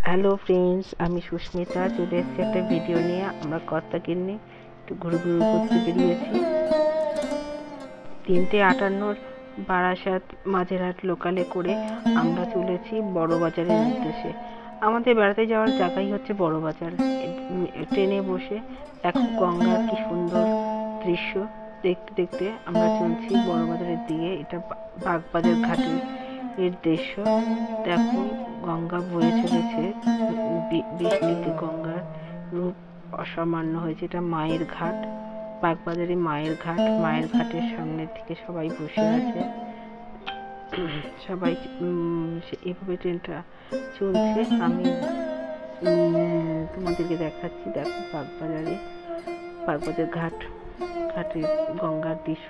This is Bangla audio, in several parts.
হ্যালো ফ্রেন্ডস, আমি সুস্মিতা চলে এসেছি একটা ভিডিও নিয়ে। আমরা কর্তাগিন্নি একটু ঘুরে ঘুরে করতে বেরিয়েছি। 3:58 বারাসাত মাঝেরহাট লোকালে করে আমরা চলেছি বড় বাজারের উদ্দেশ্যে। আমাদের বেড়াতে যাওয়ার জায়গাই হচ্ছে বড় বাজার। ট্রেনে বসে দেখো গঙ্গার কি সুন্দর দৃশ্য দেখতে দেখতে আমরা চলছি বড় বাজারের দিকে। এটা বাগবাজার ঘাটের এর দৃশ্য। দেখো গঙ্গা বয়ে চলেছে, বিশ দিকে গঙ্গার রূপ অসামান্য হয়েছে। এটা মায়ের ঘাট, বাগবাজারে মায়ের ঘাট। মায়ের ঘাটের সামনের দিকে সবাই বসে আছে, সবাই এভাবে ট্রেনটা চলছে। আমি তোমাদেরকে দেখাচ্ছি। দেখো বাগবাজার ঘাটে গঙ্গার দৃশ্য,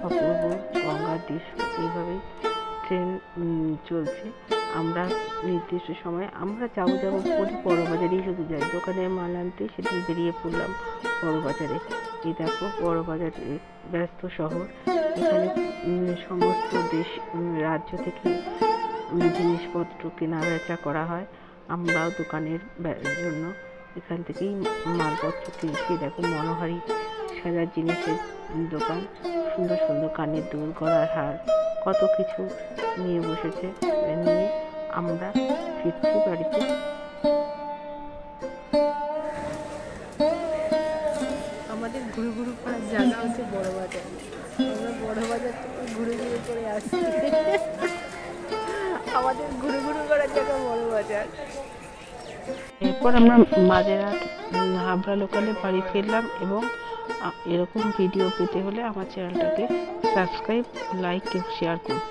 অপূর্ব গঙ্গার দৃশ্য। এইভাবেই ট্রেন চলছে। আমরা নির্দিষ্ট সময় আমরা যাবো বলে বড় বাজারেই শুধু যাই, দোকানের মাল আনতে সেদিন বেরিয়ে পড়লাম বড় বাজারে। এই দেখো বড় বাজারে ব্যস্ত শহর, এখানে সমস্ত দেশ রাজ্য থেকে জিনিসপত্র কেনা বেচা করা হয়। আমরাও দোকানের জন্য এখান থেকেই মালপত্র কিনছি। দেখো মনোহারি সাজার জিনিসের দোকান, সুন্দর সুন্দর কানের দুল, গলার হার, কত কিছু নিয়ে বসেছে। নিয়ে আমরা ফিরছি বাড়িতে। আমাদের ঘুরে ঘুরে করার জায়গা হচ্ছে বড় বাজার। আমরা বড় বাজার থেকে ঘুরে ঘুরে করে আসছি। আমাদের ঘুরে ঘুরে করার জায়গা বড় বাজার। এরপর আমরা মাঝেরহাট হাবড়া লোকালে বাড়ি ফিরলাম। এবং এরকম ভিডিও পেতে হলে আমার চ্যানেলটাকে সাবস্ক্রাইব, লাইক এবং শেয়ার করুন।